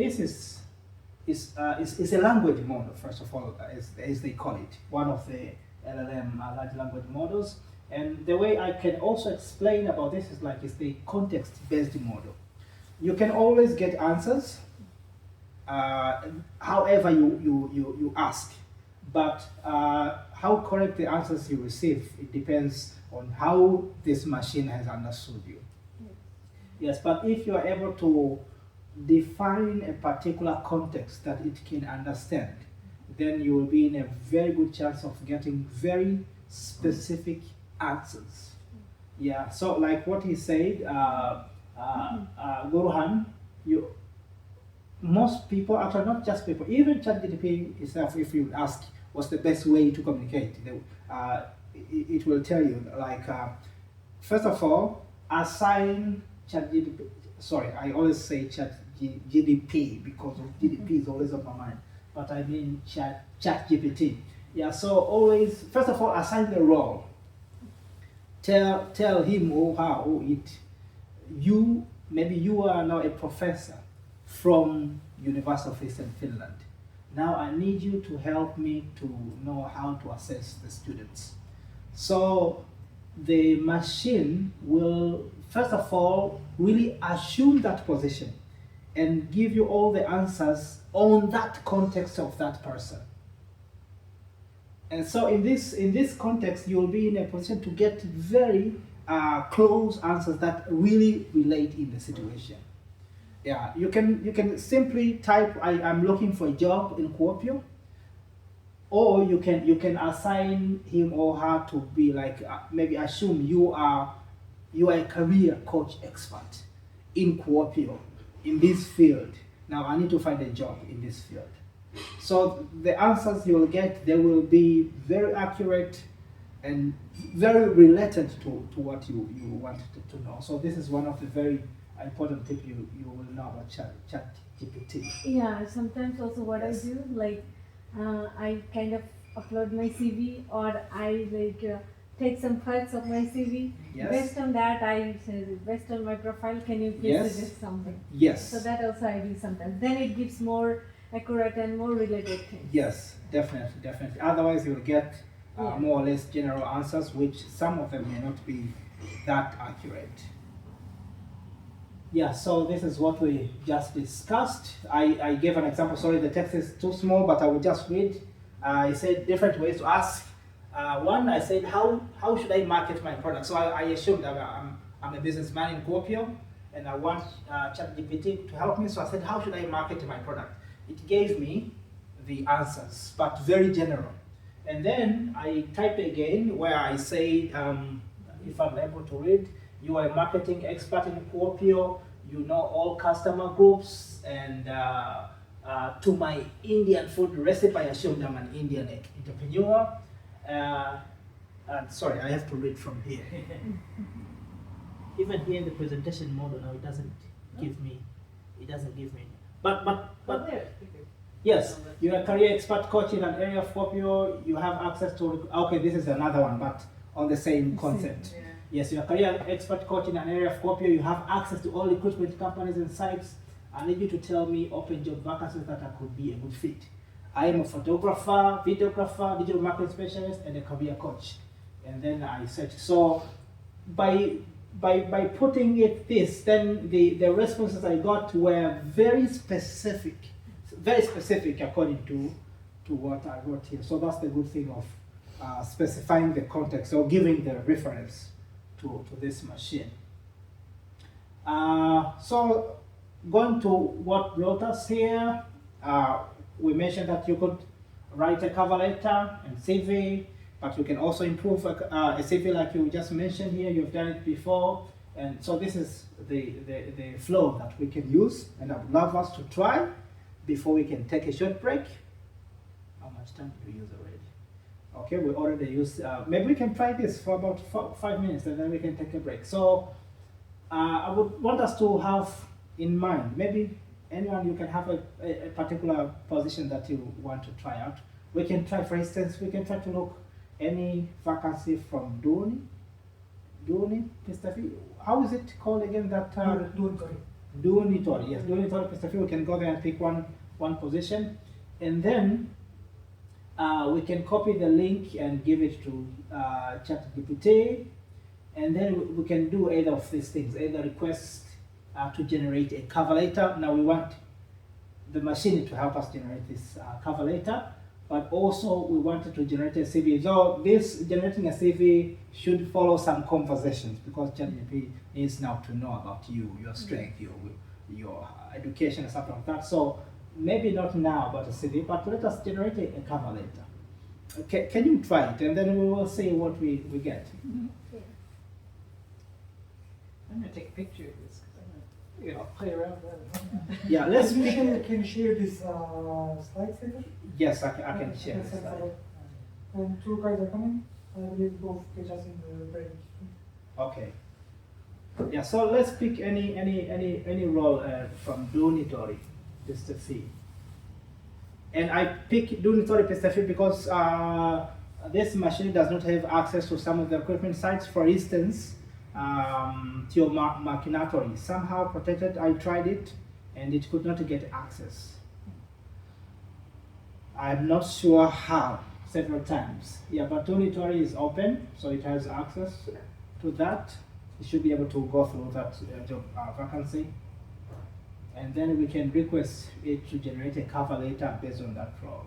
this is a language model, first of all, as they call it, one of the LLM large language models. And the way I can also explain about this is like it's the context-based model. You can always get answers, however you ask, but how correct the answers you receive, it depends on how this machine has understood you. Yes, but if you are able to define a particular context that it can understand, then you will be in a very good chance of getting very specific answers. Yeah, so like what he said, Guruhan, most people, actually not just people, even ChatGPT itself, if you ask what's the best way to communicate, it will tell you, like, first of all, assign ChatGPT, sorry, I always say ChatGPT because of GDP is always on my mind, but I mean ChatGPT. Yeah, so always, first of all, assign the role. Tell him or her or it, maybe you are now a professor from University of Eastern Finland. Now I need you to help me to know how to assess the students. So the machine will, first of all, really assume that position and give you all the answers on that context of that person. And so in this context, you'll be in a position to get very close answers that really relate in the situation. Yeah, you can simply type, I'm looking for a job in Kuopio, or you can assign him or her to be like, maybe assume you are a career coach expert in Kuopio, in this field. Now I need to find a job in this field. So the answers you will get, they will be very accurate and very related to what you wanted to know. So this is one of the very important tips you will know about ChatGPT. Yeah, sometimes also what I do, like I kind of upload my CV, or I take some parts of my CV. Yes. Based on that, I say, based on my profile, can you please Yes. suggest something? Yes. So that also I do sometimes. Then it gives more accurate and more related things. Yes, definitely. Otherwise, you'll get more or less general answers, which some of them may not be that accurate. Yeah, so this is what we just discussed. I gave an example. Sorry, the text is too small, but I will just read. I said different ways to ask. One, I said, how should I market my product? So I assumed that I'm a businessman in Kuopio, and I want ChatGPT to help me. So I said, how should I market my product? It gave me the answers, but very general. And then I type again where I say, if I'm able to read, you are a marketing expert in Kuopio, you know all customer groups, and to my Indian food recipe, I assumed I'm an Indian entrepreneur. Sorry, I have to read from here. Even here in the presentation model now, it doesn't give me. But yes, you're a career expert coach in an area of Kuopio. You have access to. Okay, this is another one, but on the same concept. Yeah. Yes, you're a career expert coach in an area of Kuopio. You have access to all recruitment companies and sites. I need you to tell me open job vacancies that could be a good fit. I am a photographer, videographer, digital marketing specialist, and a career coach. And then I search. So by putting it this, then the responses I got were very specific according to what I wrote here. So that's the good thing of specifying the context or giving the reference to this machine. So going to what brought us here, we mentioned that you could write a cover letter and CV, but you can also improve a CV like you just mentioned here. You've done it before. And so this is the flow that we can use, and I would love us to try before we can take a short break. How much time do we use already? Okay, we already used, maybe we can try this for about 5 minutes and then we can take a break. So I would want us to have in mind, maybe anyone, you can have a particular position that you want to try out. We can try, for instance, we can try to look any vacancy from Duoni, Mr. V. How is it called again? That Duoni. Dormitory, yes, dormitory specific. We can go there and pick one position, and then we can copy the link and give it to ChatGPT, and then we can do either of these things, either request to generate a cover letter. Now we want the machine to help us generate this cover letter, but also we wanted to generate a CV. So this generating a CV should follow some conversations, because ChatGPT needs now to know about you, your strength, your education and stuff like that. So maybe not now about a CV, but let us generate a cover letter. Okay, can you try it, and then we will see what we get. Yeah. I'm going to take a picture of this because I'm going to play around with that. Yeah, let's Can you pick. can you share this slides later? Yes, I can share this slide. And two guys are coming. I believe both catch us in the break. Okay. Yeah, so let's pick any role from dormitory, just to see. And I pick dormitory specific because this machine does not have access to some of the equipment sites. For instance, to your machinatory, somehow protected. I tried it, and it could not get access. I'm not sure how. Several times. Yeah, but dormitory is open, so it has access to that. You should be able to go through that job vacancy, and then we can request it to generate a cover letter based on that role.